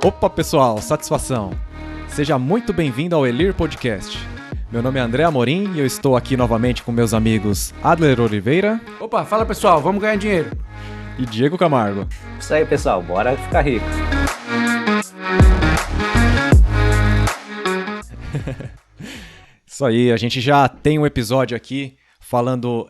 Opa, pessoal, satisfação! Seja muito bem-vindo ao Elir Podcast. Meu nome é André Amorim e eu estou aqui novamente com meus amigos Adler Oliveira. Opa, fala pessoal, vamos ganhar dinheiro. E Diego Camargo. Isso aí, pessoal, bora ficar rico. Isso aí, a gente já tem um episódio aqui falando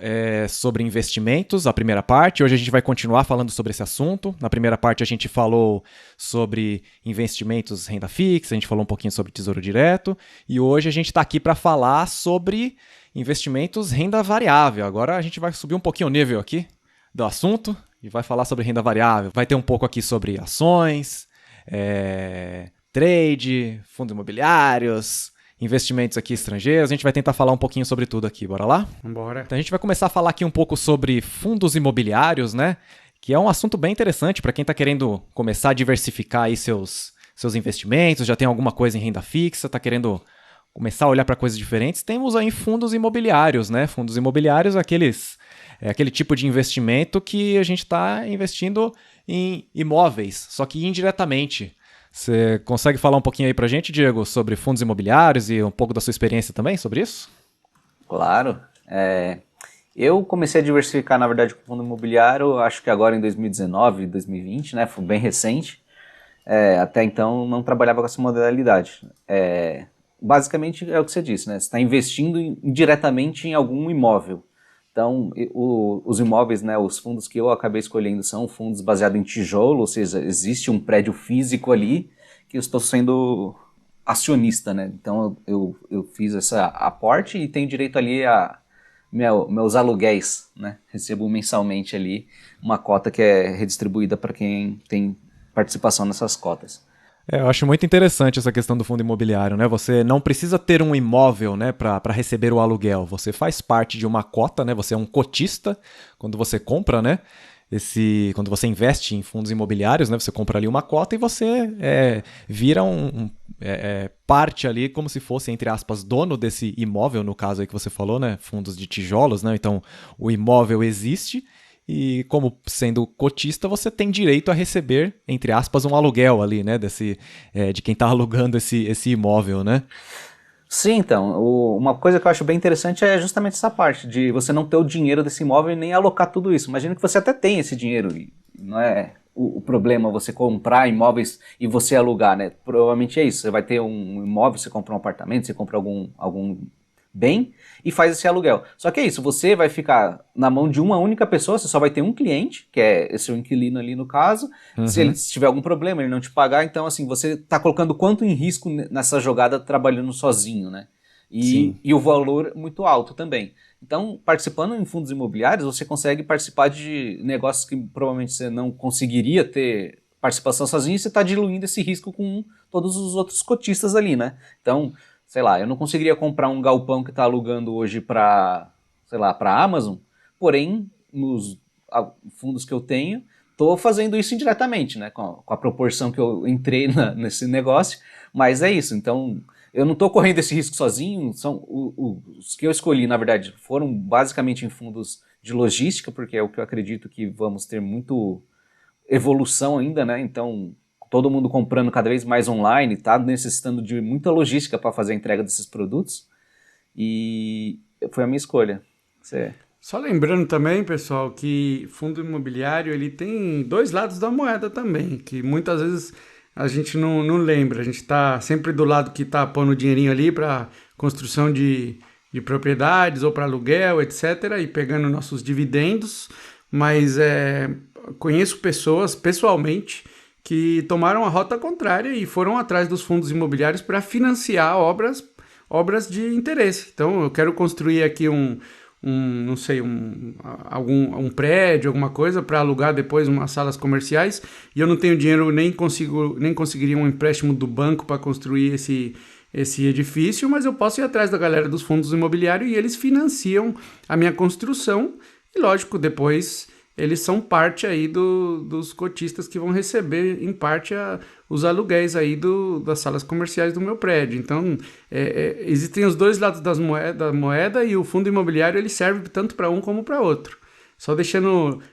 sobre investimentos, a primeira parte. Hoje a gente vai continuar falando sobre esse assunto. Na primeira parte a gente falou sobre investimentos renda fixa, a gente falou um pouquinho sobre tesouro direto. E hoje a gente está aqui para falar sobre investimentos renda variável. Agora a gente vai subir um pouquinho o nível aqui do assunto e vai falar sobre renda variável. Vai ter um pouco aqui sobre ações, trade, fundos imobiliários, investimentos aqui estrangeiros. A gente vai tentar falar um pouquinho sobre tudo aqui. Bora lá? Bora. Então a gente vai começar a falar aqui um pouco sobre fundos imobiliários, né? Que é um assunto bem interessante para quem está querendo começar a diversificar aí seus investimentos, já tem alguma coisa em renda fixa, está querendo começar a olhar para coisas diferentes. Temos aí fundos imobiliários, né? Fundos imobiliários, aquele tipo de investimento que a gente está investindo em imóveis, só que indiretamente. Você consegue falar um pouquinho aí pra gente, Diego, sobre fundos imobiliários e um pouco da sua experiência também sobre isso? Claro. Eu comecei a diversificar, na verdade, com fundo imobiliário, acho que agora em 2019, 2020, né? Foi bem recente. Até então não trabalhava com essa modalidade. Basicamente é o que você disse, né? Você está investindo indiretamente em algum imóvel. Então, os imóveis, né, os fundos que eu acabei escolhendo são fundos baseados em tijolo, ou seja, existe um prédio físico ali que eu estou sendo acionista, né? Então, eu fiz essa aporte e tenho direito ali a meus aluguéis, né? Recebo mensalmente ali uma cota que é redistribuída para quem tem participação nessas cotas. Eu acho muito interessante essa questão do fundo imobiliário, né? Você não precisa ter um imóvel, né, para receber o aluguel. Você faz parte de uma cota, né? Você é um cotista quando você compra, né? Quando você investe em fundos imobiliários, né? Você compra ali uma cota e você vira parte ali como se fosse, entre aspas, dono desse imóvel, no caso aí que você falou, né? Fundos de tijolos, né? Então o imóvel existe. E como sendo cotista, você tem direito a receber, entre aspas, um aluguel ali, né? De quem está alugando esse imóvel, né? Sim, então, uma coisa que eu acho bem interessante é justamente essa parte de você não ter o dinheiro desse imóvel e nem alocar tudo isso. Imagina que você até tem esse dinheiro e não é o problema você comprar imóveis e você alugar, né? Provavelmente é isso, você vai ter um imóvel, você compra um apartamento, você compra algum bem e faz esse aluguel. Só que é isso, você vai ficar na mão de uma única pessoa, você só vai ter um cliente, que é esse seu inquilino ali no caso. Uhum. Se tiver algum problema, ele não te pagar, então assim, você está colocando quanto em risco nessa jogada trabalhando sozinho, né? E o valor muito alto também. Então, participando em fundos imobiliários, você consegue participar de negócios que provavelmente você não conseguiria ter participação sozinho e você está diluindo esse risco com todos os outros cotistas ali, né? Então, sei lá, eu não conseguiria comprar um galpão que está alugando hoje para, sei lá, para a Amazon, porém, nos fundos que eu tenho, estou fazendo isso indiretamente, né, com a proporção que eu entrei nesse negócio, mas é isso, então eu não estou correndo esse risco sozinho, são os que eu escolhi, na verdade, foram basicamente em fundos de logística, porque é o que eu acredito que vamos ter muito evolução ainda, né, então todo mundo comprando cada vez mais online, tá necessitando de muita logística para fazer a entrega desses produtos. E foi a minha escolha. Só lembrando também, pessoal, que fundo imobiliário ele tem dois lados da moeda também, que muitas vezes a gente não lembra. A gente está sempre do lado que está pondo dinheirinho ali para construção de propriedades ou para aluguel, etc. E pegando nossos dividendos. Mas conheço pessoas, pessoalmente, que tomaram a rota contrária e foram atrás dos fundos imobiliários para financiar obras de interesse. Então, eu quero construir aqui um prédio, alguma coisa, para alugar depois umas salas comerciais, e eu não tenho dinheiro, nem conseguiria um empréstimo do banco para construir esse edifício, mas eu posso ir atrás da galera dos fundos imobiliários e eles financiam a minha construção, e lógico, depois eles são parte aí dos cotistas que vão receber, em parte, os aluguéis aí das salas comerciais do meu prédio. Então, existem os dois lados da moeda e o fundo imobiliário ele serve tanto para um como para outro. Só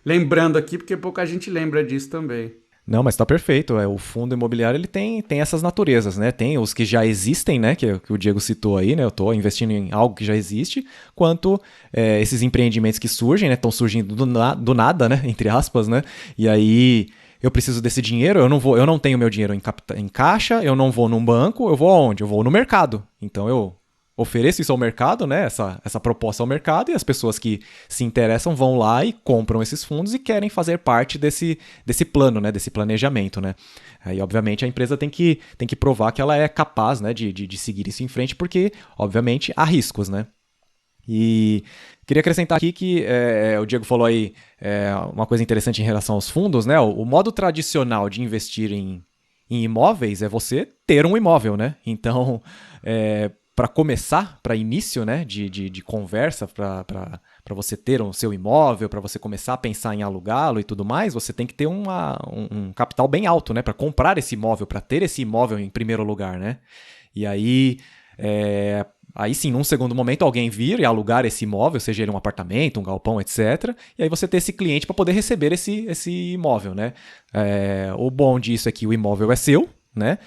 lembrando aqui, porque pouca gente lembra disso também. Não, mas está perfeito. O fundo imobiliário ele tem essas naturezas, né? Tem os que já existem, né? Que o Diego citou aí, né? Eu estou investindo em algo que já existe, quanto esses empreendimentos que surgem, né? Estão surgindo do nada, né? Entre aspas, né? E aí eu preciso desse dinheiro, eu não tenho meu dinheiro em caixa, eu não vou num banco, eu vou aonde? Eu vou no mercado. Então eu ofereço isso ao mercado, né? Essa proposta ao mercado, e as pessoas que se interessam vão lá e compram esses fundos e querem fazer parte desse plano, né? Desse planejamento, né? Aí, obviamente, a empresa tem que provar que ela é capaz, né? de seguir isso em frente, porque, obviamente, há riscos, né? E queria acrescentar aqui que o Diego falou aí uma coisa interessante em relação aos fundos, né? O modo tradicional de investir em imóveis é você ter um imóvel, né? Então, para começar, para início, né, de conversa, para você ter o seu imóvel, para você começar a pensar em alugá-lo e tudo mais, você tem que ter um capital bem alto, né, para comprar esse imóvel, para ter esse imóvel em primeiro lugar, né? E aí sim, num segundo momento, alguém vir e alugar esse imóvel, seja ele um apartamento, um galpão, etc. E aí você ter esse cliente para poder receber esse imóvel, né? O bom disso é que o imóvel é seu, né?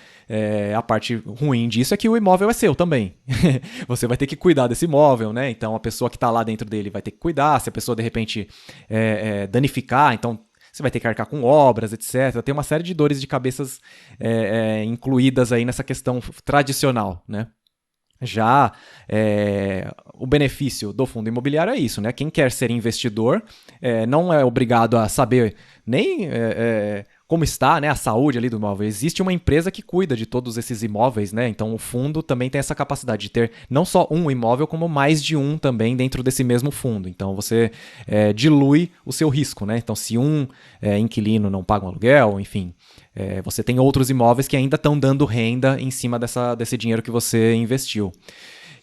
A parte ruim disso é que o imóvel é seu também. Você vai ter que cuidar desse imóvel, né? Então a pessoa que está lá dentro dele vai ter que cuidar. Se a pessoa de repente danificar, então você vai ter que arcar com obras, etc. Tem uma série de dores de cabeças incluídas aí nessa questão tradicional, né? Já o benefício do fundo imobiliário é isso, né? Quem quer ser investidor não é obrigado a saber nem como está, né, a saúde ali do imóvel. Existe uma empresa que cuida de todos esses imóveis, né? Então o fundo também tem essa capacidade de ter não só um imóvel, como mais de um também dentro desse mesmo fundo. Então você dilui o seu risco, né? Então se um inquilino não paga um aluguel, enfim, você tem outros imóveis que ainda estão dando renda em cima desse dinheiro que você investiu.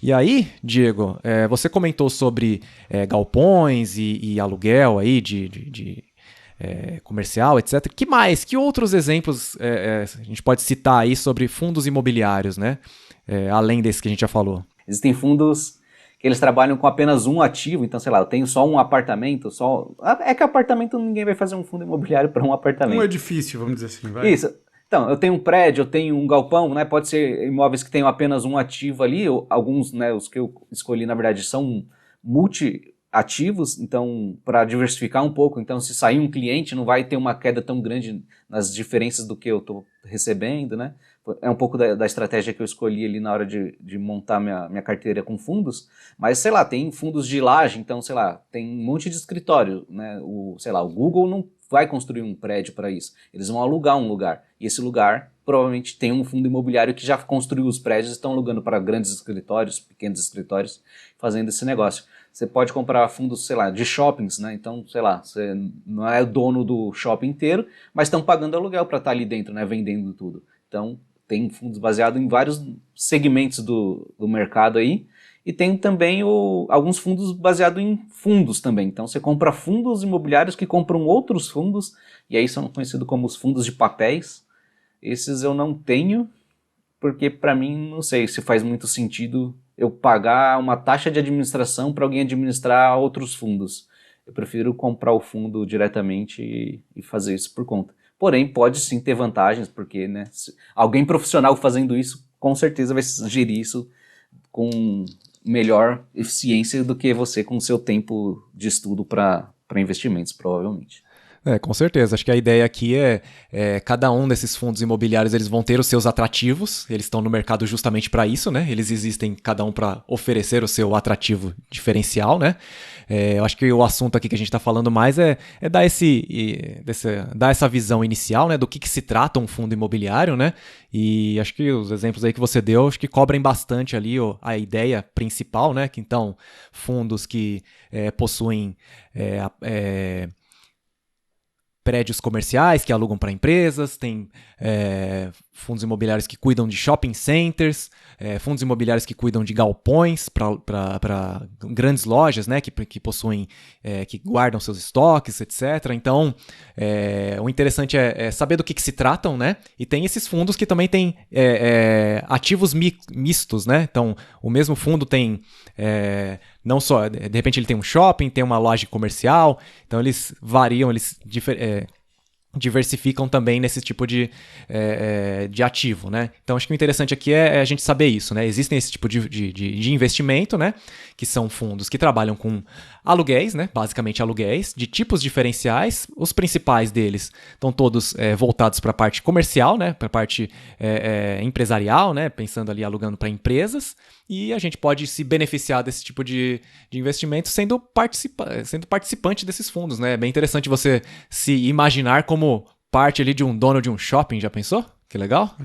E aí, Diego, você comentou sobre galpões e aluguel aí de comercial, etc. Que mais? Que outros exemplos a gente pode citar aí sobre fundos imobiliários, né? Além desse que a gente já falou. Existem fundos que eles trabalham com apenas um ativo, então, sei lá, eu tenho só um apartamento, É que apartamento ninguém vai fazer um fundo imobiliário para um apartamento. Um edifício, vamos dizer assim, vai. Isso. Então, eu tenho um prédio, eu tenho um galpão, né? Pode ser imóveis que tenham apenas um ativo ali, alguns, né, os que eu escolhi, na verdade, são multi-ativos, então, para diversificar um pouco. Então, se sair um cliente, não vai ter uma queda tão grande nas diferenças do que eu estou recebendo, né? É um pouco da estratégia que eu escolhi ali na hora de montar minha carteira com fundos, mas, sei lá, tem fundos de laje, então, sei lá, tem um monte de escritório, né? Sei lá, o Google não vai construir um prédio para isso, eles vão alugar um lugar, e esse lugar provavelmente tem um fundo imobiliário que já construiu os prédios e estão alugando para grandes escritórios, pequenos escritórios, fazendo esse negócio. Você pode comprar fundos, sei lá, de shoppings, né? Então, sei lá, você não é o dono do shopping inteiro, mas estão pagando aluguel para estar ali dentro, né? Vendendo tudo. Então, tem fundos baseados em vários segmentos do mercado aí, e tem também alguns fundos baseados em fundos também. Então você compra fundos imobiliários que compram outros fundos, e aí são conhecidos como os fundos de papéis. Esses eu não tenho, porque para mim não sei se faz muito sentido eu pagar uma taxa de administração para alguém administrar outros fundos. Eu prefiro comprar o fundo diretamente e fazer isso por conta. Porém, pode sim ter vantagens, porque, né, alguém profissional fazendo isso, com certeza vai gerir isso com melhor eficiência do que você com o seu tempo de estudo para investimentos, provavelmente. Com certeza. Acho que a ideia aqui cada um desses fundos imobiliários eles vão ter os seus atrativos, eles estão no mercado justamente para isso, né? Eles existem cada um para oferecer o seu atrativo diferencial, né? Eu acho que o assunto aqui que a gente está falando mais é dar dar essa visão inicial, né? Do que se trata um fundo imobiliário, né? E acho que os exemplos aí que você deu, acho que cobrem bastante ali a ideia principal, né? Que então, fundos que possuem prédios comerciais que alugam para empresas, tem fundos imobiliários que cuidam de shopping centers, fundos imobiliários que cuidam de galpões para grandes lojas, né, que possuem, que guardam seus estoques, etc. Então, o interessante é saber do que se tratam, né? E tem esses fundos que também têm ativos mistos, né? Então, o mesmo fundo tem não só, de repente ele tem um shopping, tem uma loja comercial, então eles variam, eles diversificam também nesse tipo de ativo, né? Então, acho que o interessante aqui é a gente saber isso, né? Existem esse tipo de investimento, né? Que são fundos que trabalham com aluguéis, né? Basicamente aluguéis, de tipos diferenciais. Os principais deles estão todos voltados para a parte comercial, né? Para a parte empresarial, né? Pensando ali alugando para empresas. E a gente pode se beneficiar desse tipo de investimento sendo participante desses fundos, né? É bem interessante você se imaginar como parte ali de um dono de um shopping, já pensou? Que legal.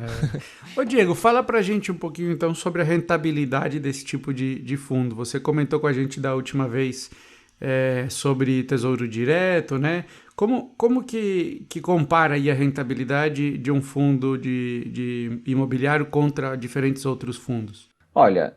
Ô Diego, fala pra gente um pouquinho então sobre a rentabilidade desse tipo de fundo. Você comentou com a gente da última vez sobre Tesouro Direto, né? Como que compara aí a rentabilidade de um fundo de imobiliário contra diferentes outros fundos? Olha,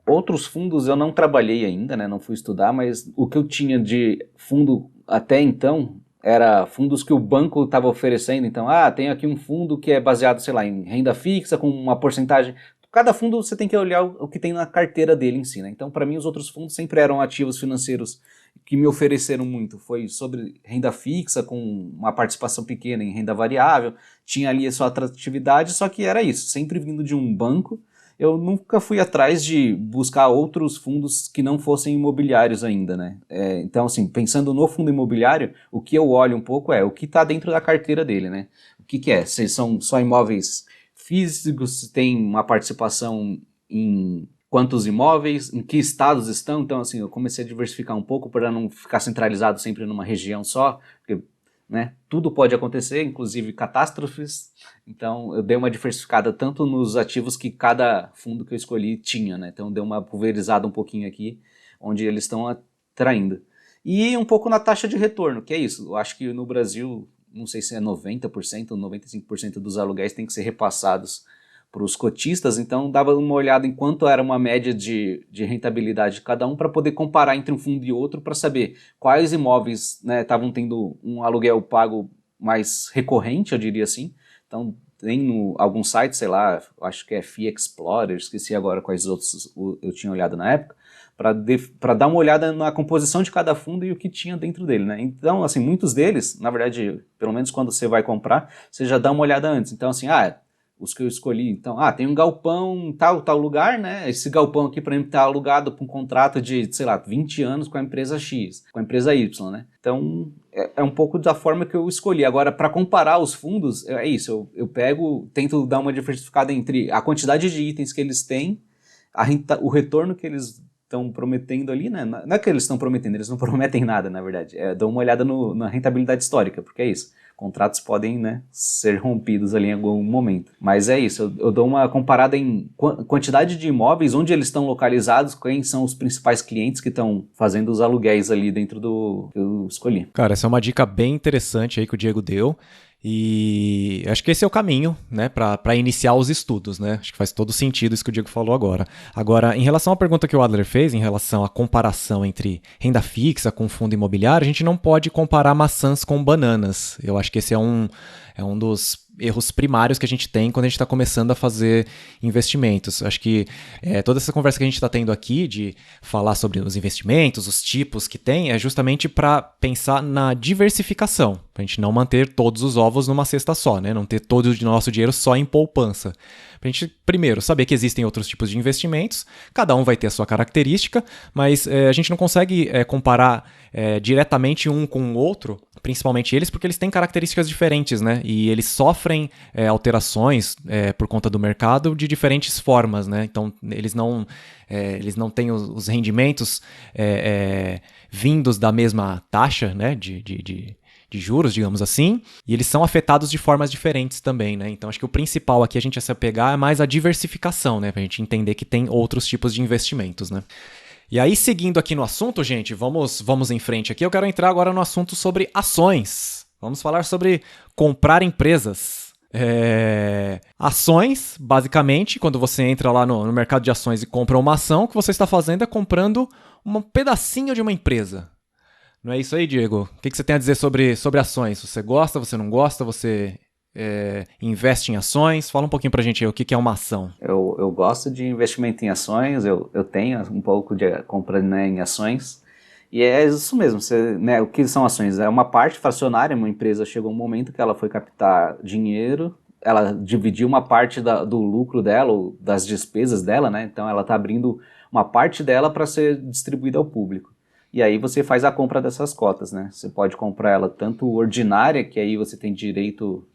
outros fundos eu não trabalhei ainda, né? Não fui estudar, mas o que eu tinha de fundo até então era fundos que o banco estava oferecendo. Então, tem aqui um fundo que é baseado, sei lá, em renda fixa com uma porcentagem. Cada fundo você tem que olhar o que tem na carteira dele em si, né? Então, para mim, os outros fundos sempre eram ativos financeiros que me ofereceram muito. Foi sobre renda fixa com uma participação pequena em renda variável. Tinha ali a sua atratividade, só que era isso, sempre vindo de um banco. Eu nunca fui atrás de buscar outros fundos que não fossem imobiliários ainda, né? Então, assim, pensando no fundo imobiliário, o que eu olho um pouco é o que está dentro da carteira dele, né? O que é? Se são só imóveis físicos, se tem uma participação em quantos imóveis, em que estados estão. Então, assim, eu comecei a diversificar um pouco para não ficar centralizado sempre numa região só, porque, né, tudo pode acontecer, inclusive catástrofes. Então eu dei uma diversificada tanto nos ativos que cada fundo que eu escolhi tinha, né? Então deu uma pulverizada um pouquinho aqui, onde eles estão atraindo. E um pouco na taxa de retorno, que é isso. Eu acho que no Brasil, não sei se é 90% ou 95% dos aluguéis tem que ser repassados para os cotistas, então dava uma olhada em quanto era uma média de rentabilidade de cada um para poder comparar entre um fundo e outro para saber quais imóveis estavam tendo um aluguel pago mais recorrente, eu diria assim. Então tem alguns sites, sei lá, acho que é Fee Explorer, esqueci agora quais outros eu tinha olhado na época, para dar uma olhada na composição de cada fundo e o que tinha dentro dele, né? Então, assim, muitos deles, na verdade, pelo menos quando você vai comprar, você já dá uma olhada antes. Então, assim, os que eu escolhi, então, tem um galpão em tal lugar, né? Esse galpão aqui, por exemplo, está alugado por um contrato de, sei lá, 20 anos com a empresa X, com a empresa Y, né? Então, é um pouco da forma que eu escolhi. Agora, para comparar os fundos, é isso, eu tento dar uma diversificada entre a quantidade de itens que eles têm, o retorno que eles estão prometendo ali, né? Não é que eles estão prometendo, eles não prometem nada, na verdade. Dou uma olhada na rentabilidade histórica, porque é isso. Contratos podem, né, ser rompidos ali em algum momento. Mas é isso, eu dou uma comparada em quantidade de imóveis, onde eles estão localizados, quem são os principais clientes que estão fazendo os aluguéis ali dentro do que eu escolhi. Cara, essa é uma dica bem interessante aí que o Diego deu. E acho que esse é o caminho, né, para iniciar os estudos, né? Acho que faz todo sentido isso que o Diego falou agora. Agora, em relação à pergunta que o Adler fez, em relação à comparação entre renda fixa com fundo imobiliário, a gente não pode comparar maçãs com bananas. Eu acho que esse é um dos erros primários que a gente tem quando a gente está começando a fazer investimentos. Acho que toda essa conversa que a gente está tendo aqui de falar sobre os investimentos, os tipos que tem, é justamente para pensar na diversificação, para a gente não manter todos os ovos numa cesta só, né? Não ter todo o nosso dinheiro só em poupança. Para a gente, primeiro, saber que existem outros tipos de investimentos, cada um vai ter a sua característica, mas a gente não consegue comparar diretamente um com o outro, principalmente eles, porque eles têm características diferentes, né? E eles sofrem alterações por conta do mercado de diferentes formas, né? Então, eles não têm os rendimentos vindos da mesma taxa, né? De juros, digamos assim, e eles são afetados de formas diferentes também, né? Então, acho que o principal aqui a gente se apegar é mais a diversificação, né? Pra gente entender que tem outros tipos de investimentos, né? E aí, seguindo aqui no assunto, gente, vamos em frente aqui. Eu quero entrar agora no assunto sobre ações. Vamos falar sobre comprar empresas. Ações, basicamente, quando você entra lá no mercado de ações e compra uma ação, o que você está fazendo é comprando um pedacinho de uma empresa. Não é isso aí, Diego? O que você tem a dizer sobre ações? Você gosta, você não gosta, você investe em ações? Fala um pouquinho pra gente aí, o que é uma ação. Eu gosto de investimento em ações, eu tenho um pouco de compra, né, em ações. E é isso mesmo, né, o que são ações? É uma parte fracionária, uma empresa chegou um momento que ela foi captar dinheiro, ela dividiu uma parte do lucro dela, ou das despesas dela, né? Então ela está abrindo uma parte dela para ser distribuída ao público. E aí você faz a compra dessas cotas, né? Você pode comprar ela tanto ordinária, que aí você tem direito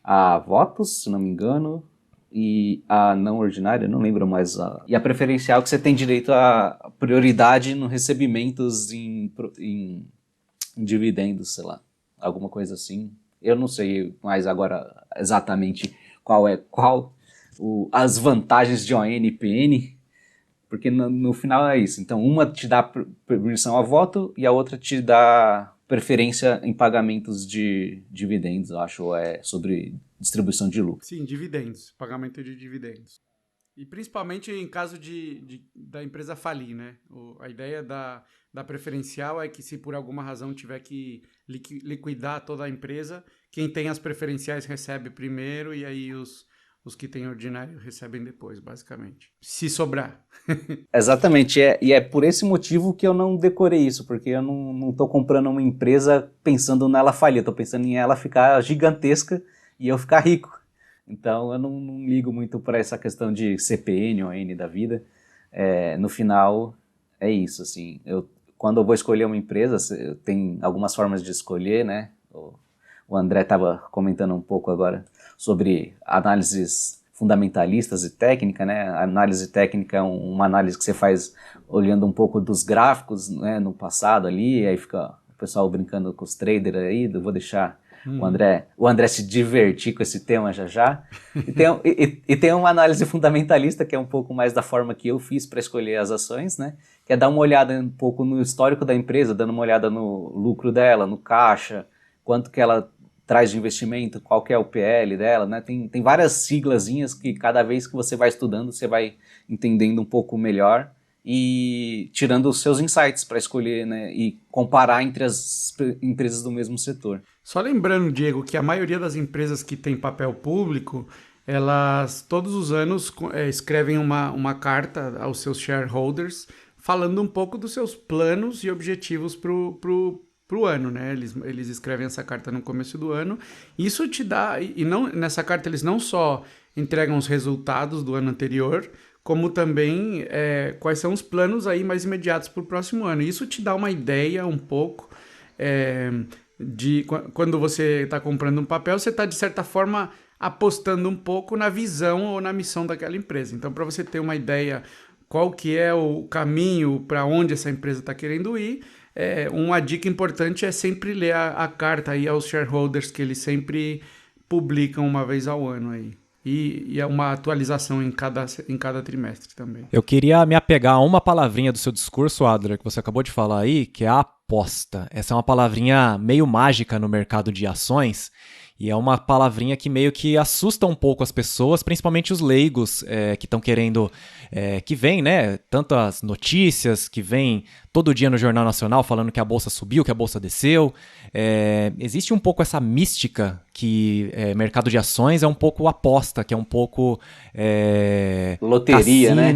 a votos, se não me engano, e a não ordinária, não lembro mais, e a preferencial, que você tem direito a prioridade no recebimentos em dividendos, sei lá, alguma coisa assim. Eu não sei mais agora exatamente as vantagens de ON e PN, porque no final é isso. Então, uma te dá permissão a voto e a outra te dá preferência em pagamentos de dividendos, eu acho, ou sobre distribuição de lucro. Sim, dividendos, pagamento de dividendos. E principalmente em caso da empresa falir, né? A ideia da preferencial é que, se por alguma razão tiver que liquidar toda a empresa, quem tem as preferenciais recebe primeiro e aí os que têm ordinário recebem depois, basicamente. Se sobrar. Exatamente, e é por esse motivo que eu não decorei isso, porque eu não estou comprando uma empresa pensando nela falir, estou pensando em ela ficar gigantesca e eu ficar rico. Então eu não ligo muito para essa questão de CPN ou N da vida. No final é isso, assim. Quando eu vou escolher uma empresa, tem algumas formas de escolher, né? O André estava comentando um pouco agora sobre análises fundamentalistas e técnica, né? A análise técnica é uma análise que você faz olhando um pouco dos gráficos, né, no passado ali, aí fica o pessoal brincando com os traders aí, eu vou deixar o André se divertir com esse tema já. E tem uma análise fundamentalista, que é um pouco mais da forma que eu fiz para escolher as ações, né? Que é dar uma olhada um pouco no histórico da empresa, dando uma olhada no lucro dela, no caixa, quanto que ela traz de investimento, qual que é o PL dela, né? Tem várias siglazinhas que cada vez que você vai estudando, você vai entendendo um pouco melhor e tirando os seus insights para escolher, né, e comparar entre as empresas do mesmo setor. Só lembrando, Diego, que a maioria das empresas que tem papel público, elas todos os anos escrevem uma carta aos seus shareholders falando um pouco dos seus planos e objetivos pro ano, né? Eles escrevem essa carta no começo do ano. Isso te dá... E não, nessa carta eles não só entregam os resultados do ano anterior, como também quais são os planos aí mais imediatos para o próximo ano. Isso te dá uma ideia um pouco de quando você está comprando um papel, você está, de certa forma, apostando um pouco na visão ou na missão daquela empresa. Então, para você ter uma ideia qual que é o caminho para onde essa empresa está querendo ir, uma dica importante é sempre ler a carta aí aos shareholders, que eles sempre publicam uma vez ao ano aí. E é uma atualização em cada trimestre também. Eu queria me apegar a uma palavrinha do seu discurso, Adler, que você acabou de falar aí, que é a aposta. Essa é uma palavrinha meio mágica no mercado de ações e é uma palavrinha que meio que assusta um pouco as pessoas, principalmente os leigos que estão querendo... que vem, né? Tantas notícias que vem todo dia no Jornal Nacional falando que a bolsa subiu, que a bolsa desceu. Existe um pouco essa mística que mercado de ações é um pouco aposta, que é um pouco loteria, cassino, né?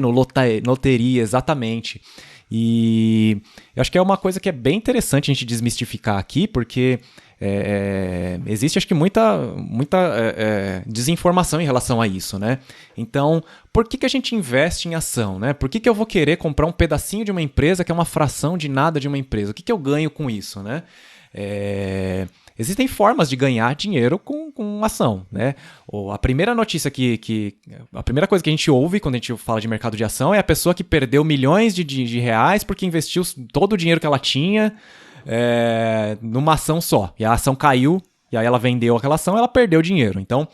Loteria, exatamente. E eu acho que é uma coisa que é bem interessante a gente desmistificar aqui, porque existe, acho que, muita desinformação em relação a isso, né? Então, por que a gente investe em ação, né? Por que eu vou querer comprar um pedacinho de uma empresa que é uma fração de nada de uma empresa? O que eu ganho com isso, né? Existem formas de ganhar dinheiro com ação, né? A primeira notícia a primeira coisa que a gente ouve quando a gente fala de mercado de ação é a pessoa que perdeu milhões de reais porque investiu todo o dinheiro que ela tinha numa ação só. E a ação caiu, e aí ela vendeu aquela ação, ela perdeu dinheiro. Então,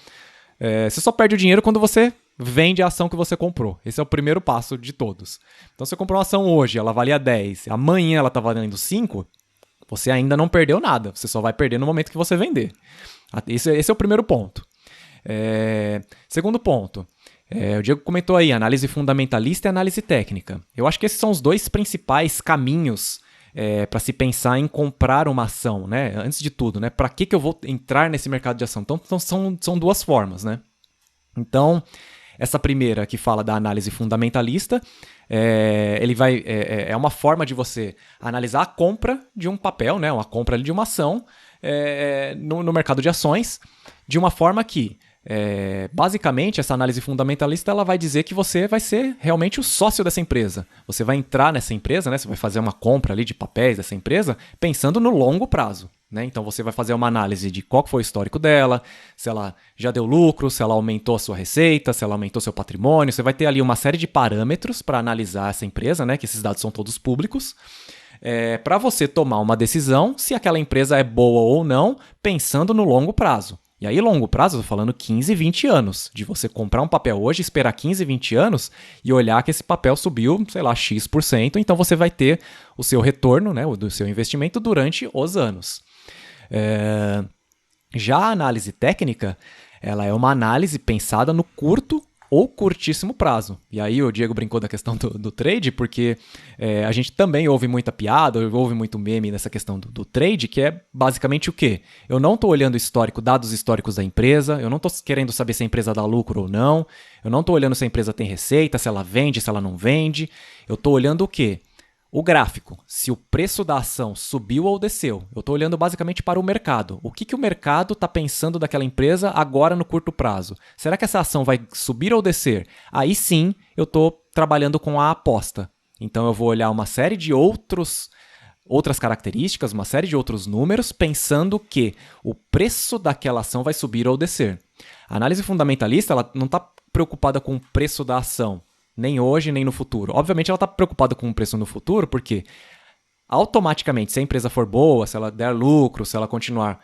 você só perde o dinheiro quando você vende a ação que você comprou. Esse é o primeiro passo de todos. Então, você comprou uma ação hoje, ela valia 10, amanhã ela está valendo 5, você ainda não perdeu nada. Você só vai perder no momento que você vender. Esse é o primeiro ponto. Segundo ponto, o Diego comentou aí, análise fundamentalista e análise técnica. Eu acho que esses são os dois principais caminhos para se pensar em comprar uma ação, né? Antes de tudo, né? Para que eu vou entrar nesse mercado de ação? Então são duas formas, né? Então, essa primeira que fala da análise fundamentalista, é uma forma de você analisar a compra de um papel, né? Uma compra ali de uma ação no mercado de ações, de uma forma que basicamente, essa análise fundamentalista ela vai dizer que você vai ser realmente o sócio dessa empresa. Você vai entrar nessa empresa, né? Você vai fazer uma compra ali de papéis dessa empresa pensando no longo prazo. Né? Então você vai fazer uma análise de qual foi o histórico dela, se ela já deu lucro, se ela aumentou a sua receita, se ela aumentou seu patrimônio. Você vai ter ali uma série de parâmetros para analisar essa empresa, né? Que esses dados são todos públicos. Para você tomar uma decisão se aquela empresa é boa ou não, pensando no longo prazo. E aí, longo prazo, eu tô falando 15, 20 anos. De você comprar um papel hoje, esperar 15, 20 anos e olhar que esse papel subiu, sei lá, X%. Então você vai ter o seu retorno, né, do seu investimento durante os anos. Já a análise técnica, ela é uma análise pensada no curto ou curtíssimo prazo. E aí o Diego brincou da questão do trade, porque a gente também ouve muita piada, ouve muito meme nessa questão do trade, que é basicamente o quê? Eu não estou olhando dados históricos da empresa, eu não estou querendo saber se a empresa dá lucro ou não, eu não estou olhando se a empresa tem receita, se ela vende, se ela não vende, eu estou olhando o quê? O gráfico, se o preço da ação subiu ou desceu. Eu estou olhando basicamente para o mercado. O que o mercado está pensando daquela empresa agora no curto prazo? Será que essa ação vai subir ou descer? Aí sim, eu estou trabalhando com a aposta. Então eu vou olhar uma série de outras características, uma série de outros números, pensando que o preço daquela ação vai subir ou descer. A análise fundamentalista ela não está preocupada com o preço da ação. Nem hoje, nem no futuro. Obviamente, ela está preocupada com o preço no futuro, porque automaticamente, se a empresa for boa, se ela der lucro, se ela continuar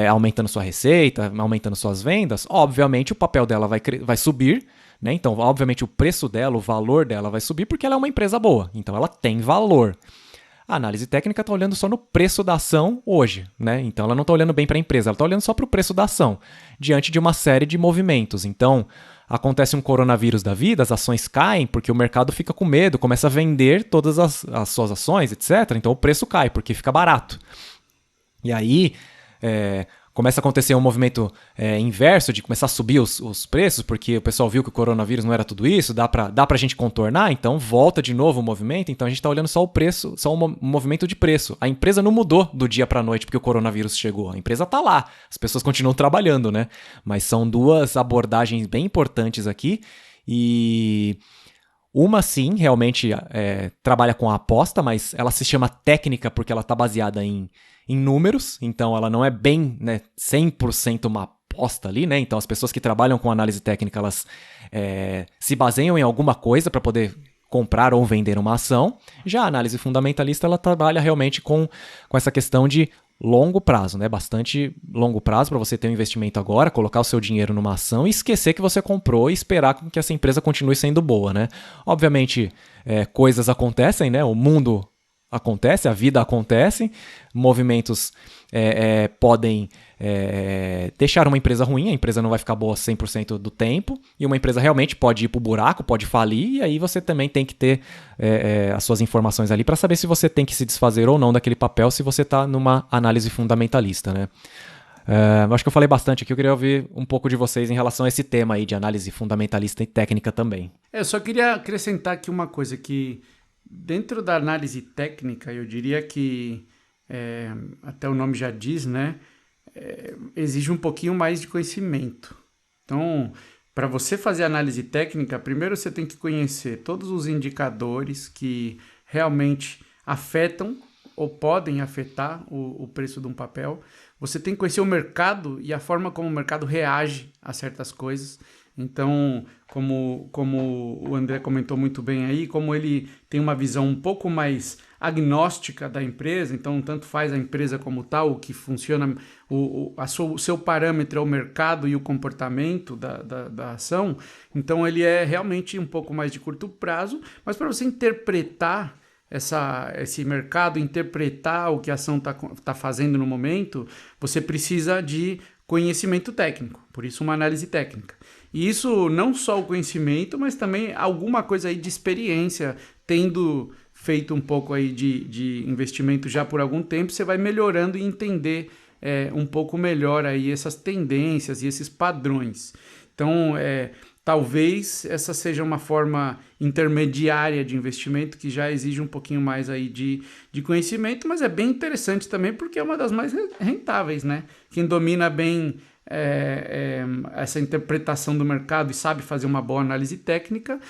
aumentando sua receita, aumentando suas vendas, obviamente o papel dela vai subir, né? Então, obviamente, o preço dela, o valor dela vai subir, porque ela é uma empresa boa. Então, ela tem valor. A análise técnica está olhando só no preço da ação hoje, né? Então, ela não está olhando bem para a empresa, ela está olhando só para o preço da ação, diante de uma série de movimentos. Então, acontece um coronavírus da vida, as ações caem porque o mercado fica com medo, começa a vender todas as suas ações, etc. Então o preço cai porque fica barato. E aí começa a acontecer um movimento inverso de começar a subir os preços, porque o pessoal viu que o coronavírus não era tudo isso, dá pra gente contornar, então volta de novo o movimento. Então a gente está olhando só o preço, só um movimento de preço. A empresa não mudou do dia para a noite porque o coronavírus chegou. A empresa está lá, as pessoas continuam trabalhando, né? Mas são duas abordagens bem importantes aqui e... Uma, sim, realmente trabalha com a aposta, mas ela se chama técnica porque ela está baseada em números, então ela não é bem 100% uma aposta ali, né? Então as pessoas que trabalham com análise técnica, elas se baseiam em alguma coisa para poder comprar ou vender uma ação. Já a análise fundamentalista, ela trabalha realmente com essa questão de longo prazo, né? Bastante longo prazo para você ter um investimento agora, colocar o seu dinheiro numa ação e esquecer que você comprou e esperar que essa empresa continue sendo boa, né? Obviamente, coisas acontecem, né? O mundo acontece, a vida acontece, movimentos podem deixar uma empresa ruim, a empresa não vai ficar boa 100% do tempo, e uma empresa realmente pode ir para o buraco, pode falir, e aí você também tem que ter as suas informações ali para saber se você tem que se desfazer ou não daquele papel se você está numa análise fundamentalista, né? Acho que eu falei bastante aqui, eu queria ouvir um pouco de vocês em relação a esse tema aí de análise fundamentalista e técnica também. Eu só queria acrescentar aqui uma coisa que dentro da análise técnica, eu diria que, até o nome já diz, né, exige um pouquinho mais de conhecimento. Então, para você fazer análise técnica, primeiro você tem que conhecer todos os indicadores que realmente afetam ou podem afetar o preço de um papel. Você tem que conhecer o mercado e a forma como o mercado reage a certas coisas. Então, como o André comentou muito bem aí, como ele tem uma visão um pouco mais agnóstica da empresa, então tanto faz a empresa como tal, o que funciona, o seu parâmetro é o mercado e o comportamento da ação, então ele é realmente um pouco mais de curto prazo, mas para você interpretar esse mercado, interpretar o que a ação está fazendo no momento, você precisa de conhecimento técnico, por isso uma análise técnica. E isso não só o conhecimento, mas também alguma coisa aí de experiência, tendo feito um pouco aí de investimento já por algum tempo, você vai melhorando e entender um pouco melhor aí essas tendências e esses padrões. Então, talvez essa seja uma forma intermediária de investimento que já exige um pouquinho mais aí de conhecimento, mas é bem interessante também porque é uma das mais rentáveis, né? Quem domina bem essa interpretação do mercado e sabe fazer uma boa análise técnica,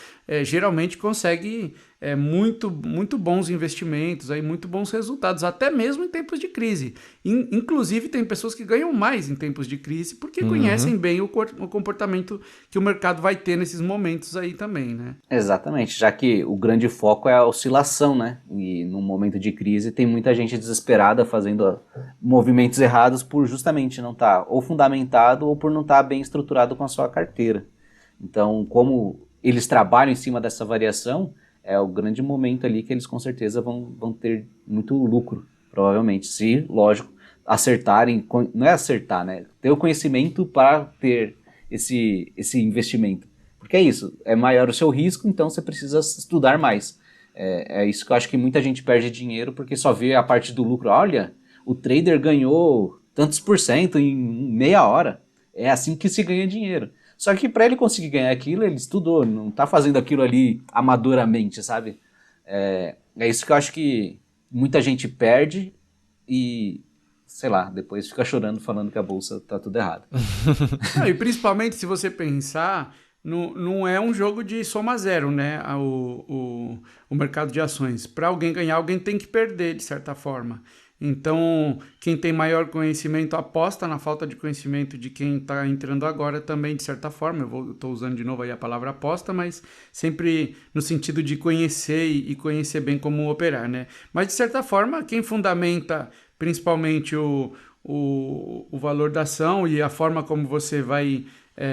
geralmente consegue muito, muito bons investimentos, aí, muito bons resultados, até mesmo em tempos de crise. Inclusive, tem pessoas que ganham mais em tempos de crise porque conhecem bem o comportamento que o mercado vai ter nesses momentos aí também, né? Exatamente, já que o grande foco é a oscilação, né? E no momento de crise tem muita gente desesperada fazendo movimentos errados por justamente não estar ou fundamentado ou por não estar bem estruturado com a sua carteira. Então, como eles trabalham em cima dessa variação, é o grande momento ali que eles com certeza vão ter muito lucro, provavelmente, se, lógico, acertarem, não é acertar, né? Ter o conhecimento para ter esse investimento. Porque é isso, é maior o seu risco, então você precisa estudar mais. É isso que eu acho que muita gente perde dinheiro porque só vê a parte do lucro. Olha, o trader ganhou tantos por cento em meia hora. É assim que se ganha dinheiro. Só que para ele conseguir ganhar aquilo, ele estudou, não está fazendo aquilo ali amadoramente, sabe? É isso que eu acho que muita gente perde e, sei lá, depois fica chorando falando que a bolsa tá tudo errado. Não, e principalmente se você pensar, não é um jogo de soma zero, né? O mercado de ações. Para alguém ganhar, alguém tem que perder, de certa forma. Então, quem tem maior conhecimento aposta na falta de conhecimento de quem está entrando agora também, de certa forma. Eu estou usando de novo aí a palavra aposta, mas sempre no sentido de conhecer e conhecer bem como operar, né? Mas, de certa forma, quem fundamenta principalmente o valor da ação e a forma como você vai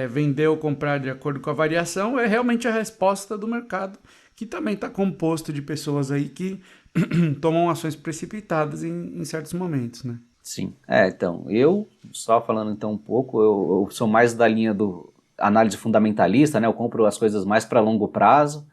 vender ou comprar de acordo com a variação é realmente a resposta do mercado, que também está composto de pessoas aí que tomam ações precipitadas em certos momentos, né? Sim, então, eu, só falando então um pouco, eu sou mais da linha do análise fundamentalista, né? Eu compro as coisas mais para longo prazo.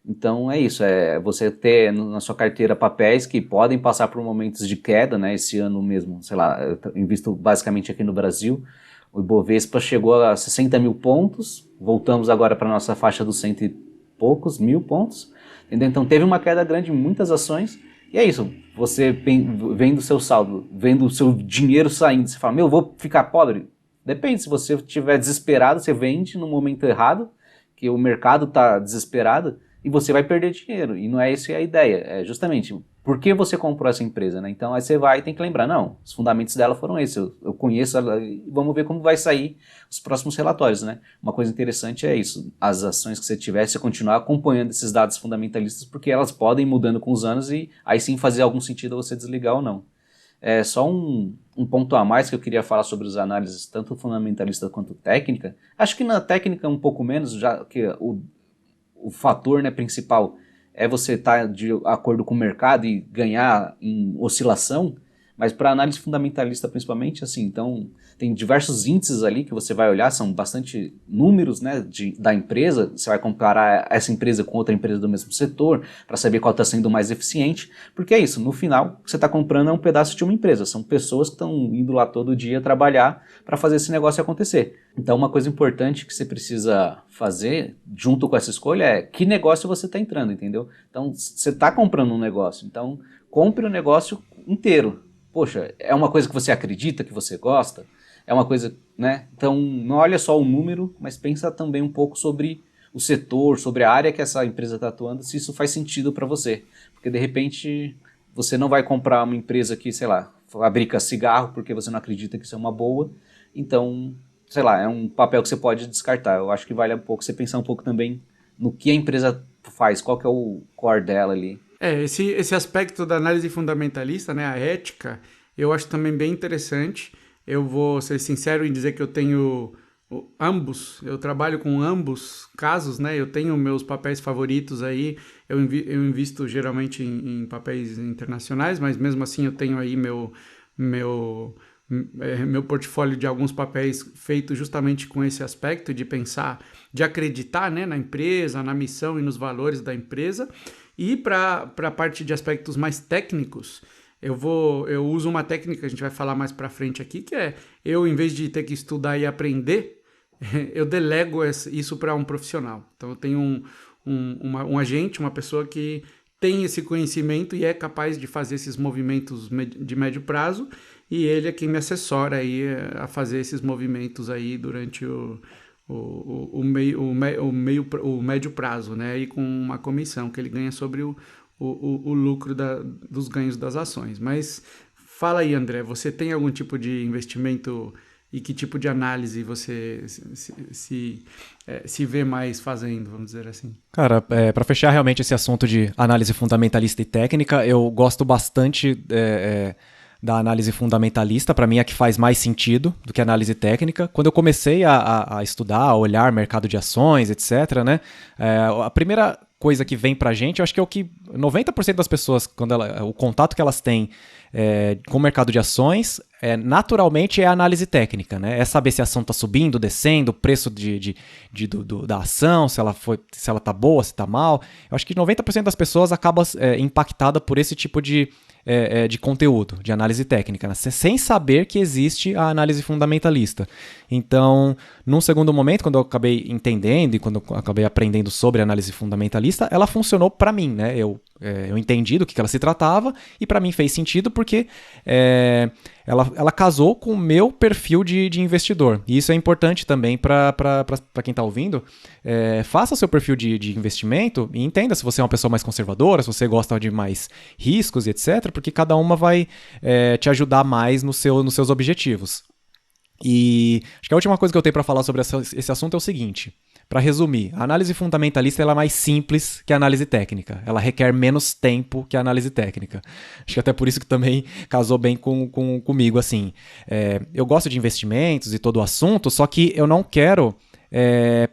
Então é isso, você ter na sua carteira papéis que podem passar por momentos de queda, né? Esse ano mesmo, sei lá, eu invisto basicamente aqui no Brasil, o Ibovespa chegou a 60 mil pontos, voltamos agora para a nossa faixa dos cento e poucos mil pontos, entendeu? Então teve uma queda grande em muitas ações, e é isso, você vendo o seu saldo, vendo o seu dinheiro saindo, você fala, vou ficar pobre? Depende, se você estiver desesperado, você vende no momento errado, que o mercado está desesperado, e você vai perder dinheiro, e não é essa a ideia, é justamente por que você comprou essa empresa, né? Então aí você vai e tem que lembrar, não, os fundamentos dela foram esses, eu conheço ela, vamos ver como vai sair os próximos relatórios, né? Uma coisa interessante é isso, as ações que você tiver, você continuar acompanhando esses dados fundamentalistas, porque elas podem ir mudando com os anos e aí sim fazer algum sentido você desligar ou não. Só um ponto a mais que eu queria falar sobre as análises, tanto fundamentalista quanto técnica, acho que na técnica um pouco menos, já que o fator, né, principal é você estar de acordo com o mercado e ganhar em oscilação, mas para análise fundamentalista principalmente, assim, então tem diversos índices ali que você vai olhar, são bastante números, né, da empresa, você vai comparar essa empresa com outra empresa do mesmo setor, para saber qual está sendo mais eficiente, porque é isso, no final, o que você está comprando é um pedaço de uma empresa, são pessoas que estão indo lá todo dia trabalhar para fazer esse negócio acontecer. Então uma coisa importante que você precisa fazer, junto com essa escolha, é que negócio você está entrando, entendeu? Então você está comprando um negócio, então compre o negócio inteiro. Poxa, é uma coisa que você acredita, que você gosta, é uma coisa, né? Então não olha só o número, mas pensa também um pouco sobre o setor, sobre a área que essa empresa está atuando, se isso faz sentido para você. Porque de repente você não vai comprar uma empresa que, sei lá, fabrica cigarro porque você não acredita que isso é uma boa, então, sei lá, é um papel que você pode descartar. Eu acho que vale um pouco você pensar um pouco também no que a empresa faz, qual que é o core dela ali. Esse aspecto da análise fundamentalista, né, a ética, eu acho também bem interessante. Eu vou ser sincero em dizer que eu tenho ambos, eu trabalho com ambos casos, né? Eu tenho meus papéis favoritos aí, eu invisto geralmente em papéis internacionais, mas mesmo assim eu tenho aí meu meu portfólio de alguns papéis feito justamente com esse aspecto de pensar, de acreditar, né, na empresa, na missão e nos valores da empresa. E para a parte de aspectos mais técnicos, eu uso uma técnica que a gente vai falar mais para frente aqui, que é em vez de ter que estudar e aprender, eu delego isso para um profissional. Então eu tenho um agente, uma pessoa que tem esse conhecimento e é capaz de fazer esses movimentos de médio prazo, e ele é quem me assessora aí a fazer esses movimentos aí durante o médio prazo, né? E com uma comissão que ele ganha sobre o lucro dos ganhos das ações. Mas fala aí, André, você tem algum tipo de investimento e que tipo de análise você se vê mais fazendo, vamos dizer assim? Cara, para fechar realmente esse assunto de análise fundamentalista e técnica, eu gosto bastante da análise fundamentalista. Para mim é a que faz mais sentido do que a análise técnica. Quando eu comecei a estudar, a olhar mercado de ações, etc., né, a primeira coisa que vem pra gente, eu acho que é o que 90% das pessoas, o contato que elas têm com o mercado de ações, naturalmente é a análise técnica, né? É saber se a ação está subindo, descendo, o preço da ação, se ela tá boa, se tá mal. Eu acho que 90% das pessoas acabam impactada por esse tipo de conteúdo, de análise técnica, né? Sem saber que existe a análise fundamentalista. Então, num segundo momento, quando eu acabei entendendo e quando eu acabei aprendendo sobre a análise fundamentalista, ela funcionou para mim, né? Eu entendi do que ela se tratava e para mim fez sentido porque ela casou com o meu perfil de investidor. E isso é importante também para quem está ouvindo. Faça seu perfil de investimento e entenda se você é uma pessoa mais conservadora, se você gosta de mais riscos e etc., porque cada uma vai te ajudar mais nos seus objetivos. E acho que a última coisa que eu tenho para falar sobre esse assunto é o seguinte. Para resumir, a análise fundamentalista ela é mais simples que a análise técnica. Ela requer menos tempo que a análise técnica. Acho que até por isso que também casou bem comigo. Assim. Eu gosto de investimentos e todo o assunto, só que eu não quero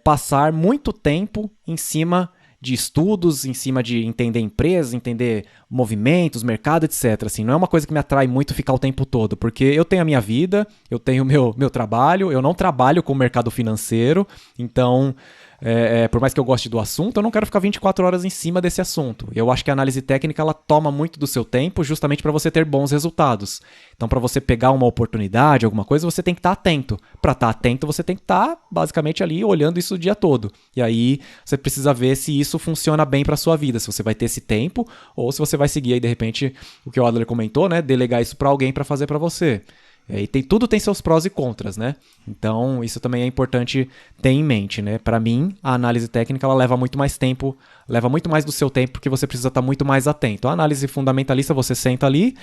passar muito tempo em cima de estudos, em cima de entender empresas, entender movimentos, mercado, etc. Assim, não é uma coisa que me atrai muito ficar o tempo todo, porque eu tenho a minha vida, eu tenho o meu trabalho, eu não trabalho com o mercado financeiro, então, por mais que eu goste do assunto, eu não quero ficar 24 horas em cima desse assunto. Eu acho que a análise técnica ela toma muito do seu tempo justamente para você ter bons resultados. Então, para você pegar uma oportunidade, alguma coisa, você tem que estar atento. Para estar atento, você tem que estar basicamente ali olhando isso o dia todo. E aí, você precisa ver se isso funciona bem para sua vida, se você vai ter esse tempo ou se você vai seguir aí, de repente, o que o Adler comentou, né? Delegar isso para alguém para fazer para você. E tudo tem seus prós e contras, né? Então, isso também é importante ter em mente, né? Para mim, a análise técnica ela leva muito mais tempo, leva muito mais do seu tempo, porque você precisa estar muito mais atento. A análise fundamentalista, você senta ali,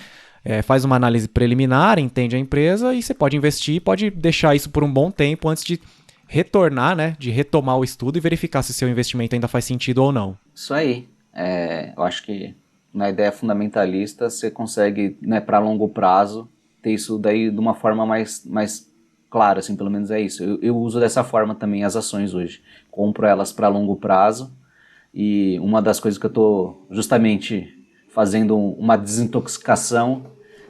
faz uma análise preliminar, entende a empresa e você pode investir, pode deixar isso por um bom tempo antes de retornar, né? De retomar o estudo e verificar se seu investimento ainda faz sentido ou não. Isso aí. Eu acho que na ideia fundamentalista você consegue, né, para longo prazo, ter isso daí de uma forma mais clara, assim, pelo menos é isso. Eu uso dessa forma também as ações hoje. Compro elas para longo prazo e uma das coisas que eu estou justamente fazendo uma desintoxicação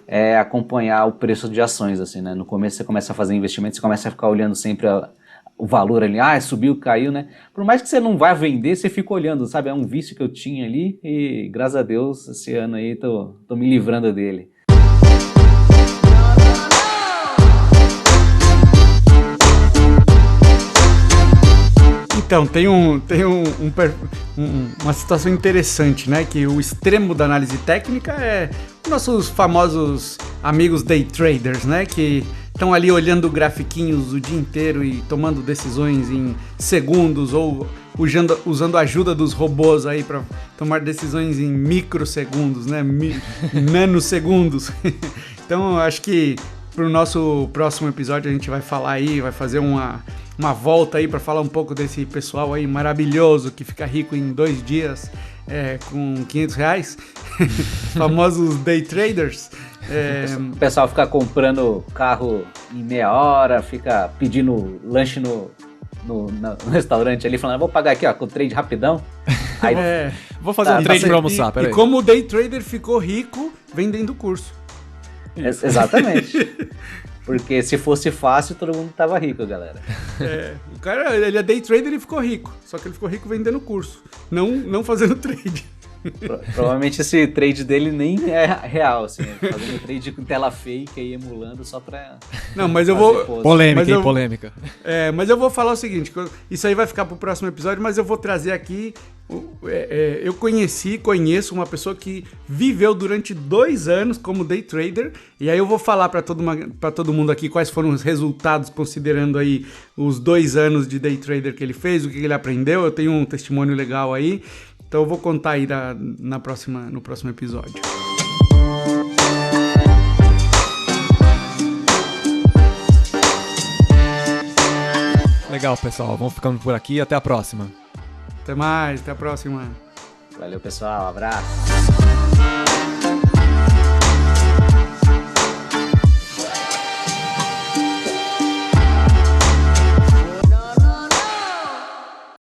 é acompanhar o preço de ações, assim, né? No começo você começa a fazer investimento, você começa a ficar olhando sempre o valor ali, subiu, caiu, né? Por mais que você não vá vender, você fica olhando, sabe? É um vício que eu tinha ali e graças a Deus esse ano aí tô me livrando dele. Então, tem uma situação interessante, né? Que o extremo da análise técnica é nossos famosos amigos day traders, né? Que estão ali olhando grafiquinhos o dia inteiro e tomando decisões em segundos ou usando a ajuda dos robôs aí para tomar decisões em microsegundos, né? Nanosegundos. Então, eu acho que para o nosso próximo episódio a gente vai falar aí, vai fazer uma volta aí para falar um pouco desse pessoal aí maravilhoso que fica rico em 2 dias com R$500, famosos day traders. O pessoal fica comprando carro em meia hora, fica pedindo lanche no restaurante ali, falando, vou pagar aqui, ó, com trade rapidão. Aí, vou fazer um trade para almoçar, peraí. E como o day trader ficou rico vendendo curso. Exatamente. Porque se fosse fácil, todo mundo tava rico, galera. O cara, ele é day trader e ficou rico. Só que ele ficou rico vendendo curso, não fazendo trade. Provavelmente esse trade dele nem é real, assim, fazendo trade com tela fake e emulando só pra... Não, mas eu vou... Polêmica, polêmica. Mas eu vou falar o seguinte, isso aí vai ficar pro próximo episódio, mas eu vou trazer aqui... eu conheço uma pessoa que viveu durante 2 anos como day trader, e aí eu vou falar para todo mundo aqui quais foram os resultados, considerando aí os 2 anos de day trader que ele fez, o que ele aprendeu. Eu tenho um testemunho legal aí, então eu vou contar aí no próximo episódio. Legal, pessoal. Vamos ficando por aqui. Até a próxima. Até mais, até a próxima. Valeu, pessoal. Abraço.